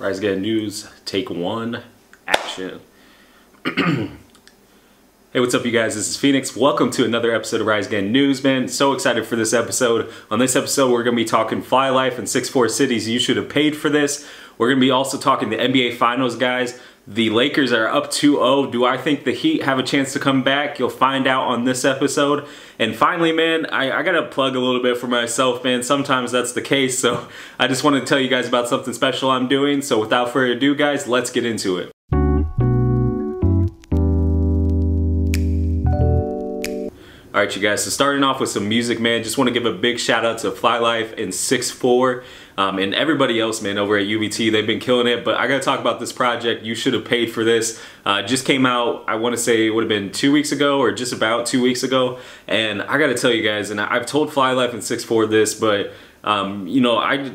Rise Again News, take one, action. Hey, what's up you guys? This is Phoenix. Welcome to another episode of Rise Again News, man. So excited for this episode. On this episode, we're going to be talking FlyLife and 6'4 cities you should have paid for this. We're going to be also talking the NBA Finals, guys. The Lakers are up 2-0. Do I think the Heat have a chance to come back? You'll find out on this episode. And finally, man, I gotta plug a little bit for myself, man. Sometimes that's the case, so I just want to tell you guys about something special I'm doing. So without further ado, guys, let's get into it. Alright you guys, so starting off with some music, man, just want to give a big shout out to FlyLife and 6'4 and everybody else, man, over at UVT. They've been killing it, but I gotta talk about this project. You should have paid for this. Just came out, I want to say it would have been 2 weeks ago or just about 2 weeks ago, and I gotta tell you guys, and I've told FlyLife and 6'4 this, but you know, I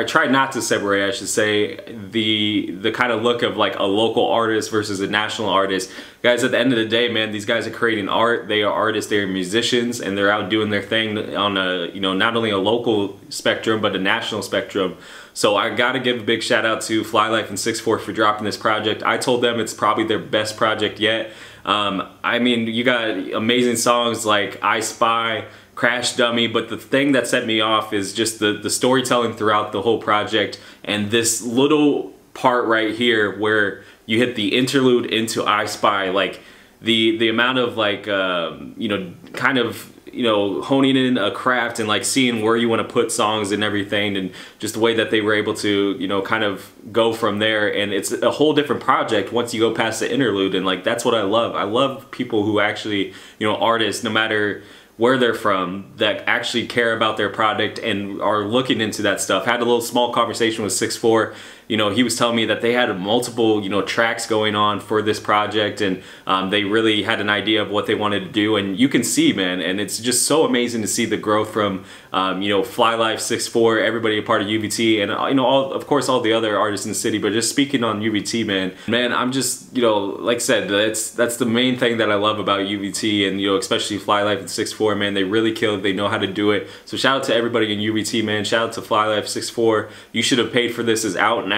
try not to separate, I should say, the kind of look of like a local artist versus a national artist. Guys, at the end of the day, man, these guys are creating art. They are artists, they are musicians, and they're out doing their thing on a, you know, not only a local spectrum, but a national spectrum. So I gotta give a big shout out to FlyLife and 6'4 for dropping this project. I told them it's probably their best project yet. I mean, you got amazing songs like I Spy, Crash Dummy, but the thing that set me off is just the storytelling throughout the whole project, and this little part right here where you hit the interlude into I Spy, like the amount of like you know, kind of, you know, honing in a craft and like seeing where you want to put songs and everything, and just the way that they were able to, you know, kind of go from there. And it's a whole different project once you go past the interlude, and like that's what I love. I love people who actually, you know, artists, no matter where they're from, that actually care about their product and are looking into that stuff. Had a little small conversation with 6'4. You know, he was telling me that they had multiple, you know, tracks going on for this project, and they really had an idea of what they wanted to do, and you can see, man, and it's just so amazing to see the growth from, you know, FlyLife, 6'4, everybody a part of UVT, and you know, of course, all the other artists in the city. But just speaking on UVT, man, I'm just, you know, like I said, that's the main thing that I love about UVT, and you know, especially FlyLife and 6'4, man, they really kill it. They know how to do it. So shout out to everybody in UVT, man. Shout out to FlyLife, 6'4. You should have paid for this is out now.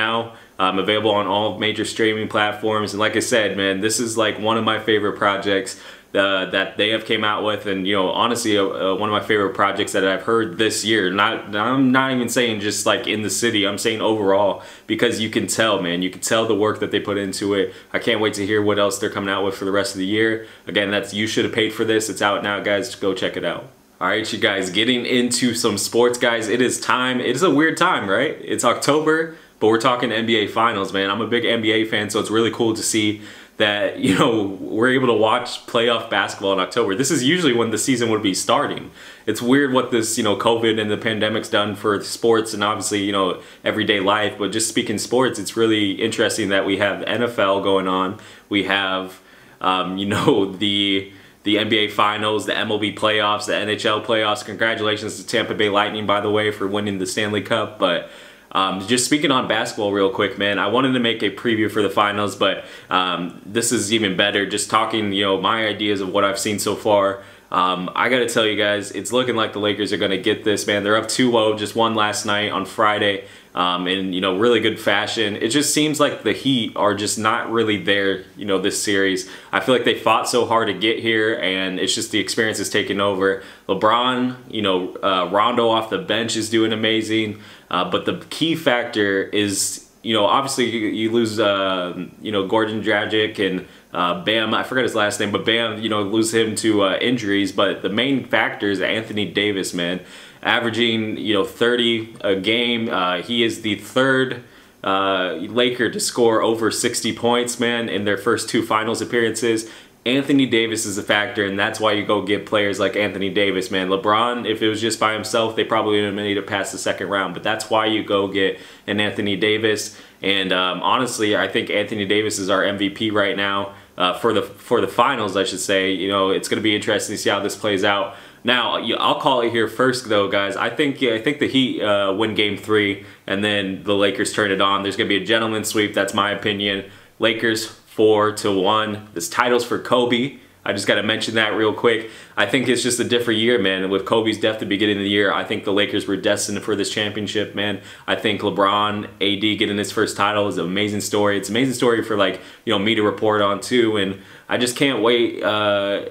Available on all major streaming platforms, and like I said, man, this is like one of my favorite projects that they have came out with, and you know, honestly, one of my favorite projects that I've heard this year. I'm not even saying just like in the city, I'm saying overall, because you can tell, man, you can tell the work that they put into it. I can't wait to hear what else they're coming out with for the rest of the year. Again, that's You Should Have Paid For This. It's out now, guys. Go check it out. Alright, you guys, getting into some sports, guys. It is time. It is a weird time, right? It's October, but we're talking NBA Finals, man. I'm a big NBA fan, so it's really cool to see that, you know, we're able to watch playoff basketball in October. This is usually when the season would be starting. It's weird what this, you know, COVID and the pandemic's done for sports and obviously, you know, everyday life. But just speaking sports, it's really interesting that we have the NFL going on. We have, you know, the NBA Finals, the MLB playoffs, the NHL playoffs. Congratulations to Tampa Bay Lightning, by the way, for winning the Stanley Cup. But just speaking on basketball real quick, man, I wanted to make a preview for the finals, but this is even better. Just talking, you know, my ideas of what I've seen so far. I gotta tell you guys, it's looking like the Lakers are gonna get this, man. They're up 2-0, just won last night on Friday, in, you know, really good fashion. It just seems like the Heat are just not really there, you know, this series. I feel like they fought so hard to get here, and it's just the experience is taking over. LeBron, you know, Rondo off the bench is doing amazing, but the key factor is, you know, obviously you lose, you know, Gordon Dragic and Bam, I forgot his last name, but Bam, you know, lose him to injuries. But the main factor is Anthony Davis, man, averaging, you know, 30 a game. He is the third Laker to score over 60 points, man, in their first two finals appearances. Anthony Davis is a factor, and that's why you go get players like Anthony Davis, man. LeBron, if it was just by himself, they probably would have made it past the second round, but that's why you go get an Anthony Davis. And honestly, I think Anthony Davis is our MVP right now for the finals, I should say. You know, it's going to be interesting to see how this plays out. Now, I'll call it here first, though, guys. I think the Heat win Game 3, and then the Lakers turn it on. There's going to be a gentleman's sweep. That's my opinion. Lakers 4-1. This title's for Kobe. I just got to mention that real quick. I think it's just a different year, man. With Kobe's death at the beginning of the year, I think the Lakers were destined for this championship, man. I think LeBron, AD getting his first title is an amazing story. It's an amazing story for, like, you know, me to report on too. And I just can't wait.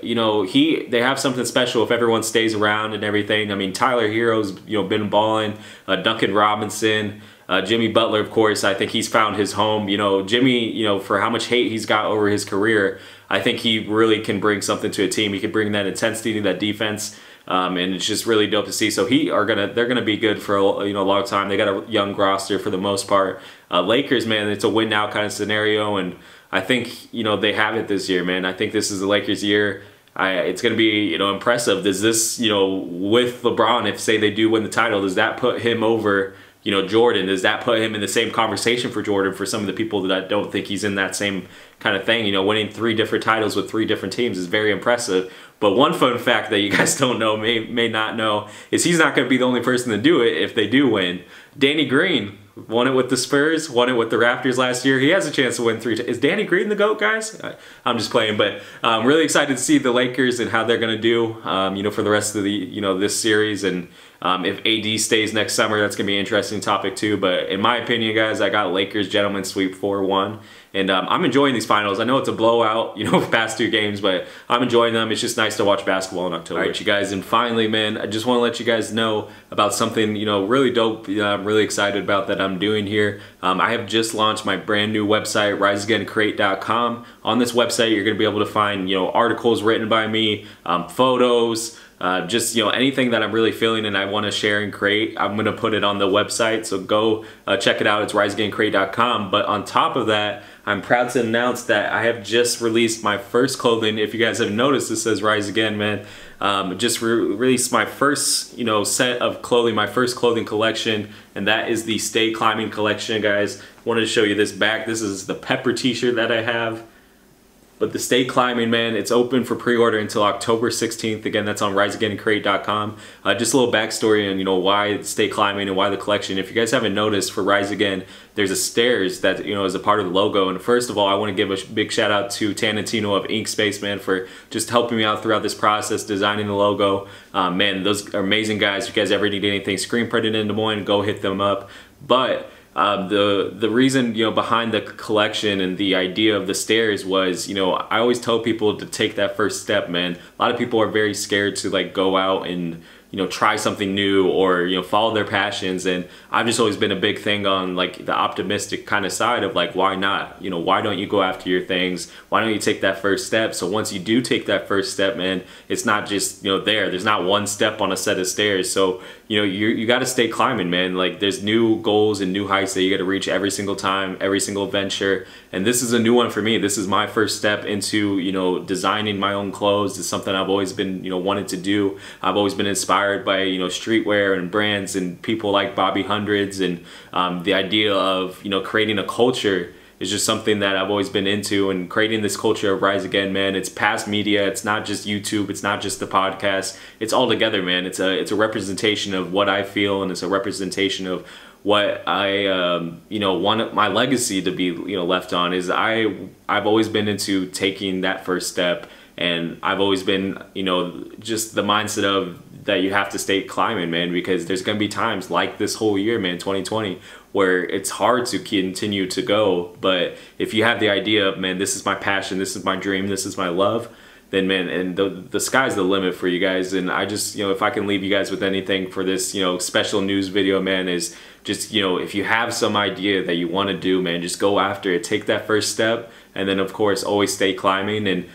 You know, they have something special if everyone stays around and everything. I mean, Tyler Hero's, you know, been balling. Duncan Robinson. Jimmy Butler, of course, I think he's found his home. You know, Jimmy, you know, for how much hate he's got over his career, I think he really can bring something to a team. He can bring that intensity to that defense, and it's just really dope to see. So they're gonna be good for a long time. They got a young roster for the most part. Lakers, man, it's a win now kind of scenario, and I think, you know, they have it this year, man. I think this is the Lakers' year. It's going to be, you know, impressive. Does this, you know, with LeBron, if say they do win the title, does that put him over, you know, Jordan? Does that put him in the same conversation for Jordan for some of the people that don't think he's in that same kind of thing? You know, winning 3 different titles with 3 different teams is very impressive. But one fun fact that you guys don't know, may not know, is he's not going to be the only person to do it if they do win. Danny Green won it with the Spurs, won it with the Raptors last year. He has a chance to win 3 times. Is Danny Green the GOAT, guys? I'm just playing, but I'm really excited to see the Lakers and how they're going to do, you know, for the rest of the, you know, this series. And if AD stays next summer, that's going to be an interesting topic too. But in my opinion, guys, I got Lakers gentlemen sweep 4-1. And I'm enjoying these finals. I know it's a blowout, you know, past 2 games, but I'm enjoying them. It's just nice to watch basketball in October. All right, you guys, and finally, man, I just want to let you guys know about something, you know, really dope. I'm really excited about that I'm doing here. I have just launched my brand new website, riseagaincreate.com. On this website, you're going to be able to find, you know, articles written by me, photos, just, you know, anything that I'm really feeling and I want to share and create, I'm going to put it on the website. So go check it out. It's riseagaincreate.com. But on top of that, I'm proud to announce that I have just released my first clothing. If you guys have noticed, it says Rise Again, man. Just released my first, you know, set of clothing, my first clothing collection, and that is the Stay Climbing collection, guys. Wanted to show you this back. This is the Pepper t-shirt that I have. But the Stay Climbing, man, it's open for pre-order until October 16th. Again, that's on riseagaincreate.com. Just a little backstory on, you know, why Stay Climbing and why the collection. If you guys haven't noticed, for Rise Again, there's a stairs that, you know, is a part of the logo. And first of all, I want to give a big shout out to Tanantino of Inkspace, man, for just helping me out throughout this process, designing the logo. Man, those are amazing guys. If you guys ever need anything screen printed in Des Moines, go hit them up. But the reason, you know, behind the collection and the idea of the stairs was, you know, I always tell people to take that first step, man. A lot of people are very scared to, like, go out and, you know, try something new or, you know, follow their passions. And I've just always been a big thing on, like, the optimistic kind of side of, like, why not? You know, why don't you go after your things? Why don't you take that first step? So once you do take that first step, man, it's not just, you know, there's not one step on a set of stairs. So, you know, you got to stay climbing, man. Like, there's new goals and new heights that you got to reach every single time, every single venture. And this is a new one for me. This is my first step into, you know, designing my own clothes. It's something I've always been, you know, wanted to do. I've always been inspired by, you know, streetwear and brands and people like Bobby Hundreds, and the idea of, you know, creating a culture is just something that I've always been into, and creating this culture of Rise Again, man. It's past media. It's not just YouTube. It's not just the podcast. It's all together, man. It's a representation of what I feel, and it's a representation of what I, you know, want my legacy to be, you know, left on. Is I've always been into taking that first step, and I've always been, you know, just the mindset of that you have to stay climbing, man, because there's gonna be times like this whole year, man, 2020, where it's hard to continue to go. But if you have the idea of, man, this is my passion, this is my dream, this is my love, then, man, and the sky's the limit for you guys. And I just, you know, if I can leave you guys with anything for this, you know, special news video, man, is just, you know, if you have some idea that you want to do, man, just go after it. Take that first step, and then, of course, always stay climbing. And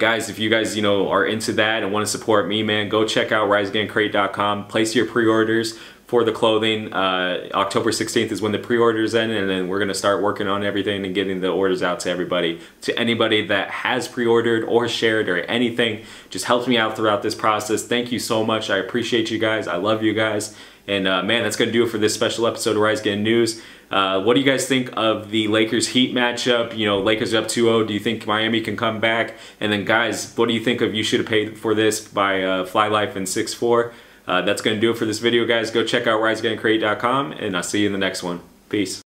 guys, if you guys, you know, are into that and want to support me, man, go check out riseagaincreate.com. Place your pre-orders for the clothing. October 16th is when the pre-orders end, and then we're going to start working on everything and getting the orders out to everybody. To anybody that has pre-ordered or shared or anything, just helps me out throughout this process. Thank you so much. I appreciate you guys. I love you guys. And man, that's going to do it for this special episode of Rise Again News. What do you guys think of the Lakers-Heat matchup? You know, Lakers up 2-0. Do you think Miami can come back? And then, guys, what do you think of You Shoulda Paid For This by FlyLife and 6'4"? That's going to do it for this video, guys. Go check out riseagaincreate.com, and I'll see you in the next one. Peace.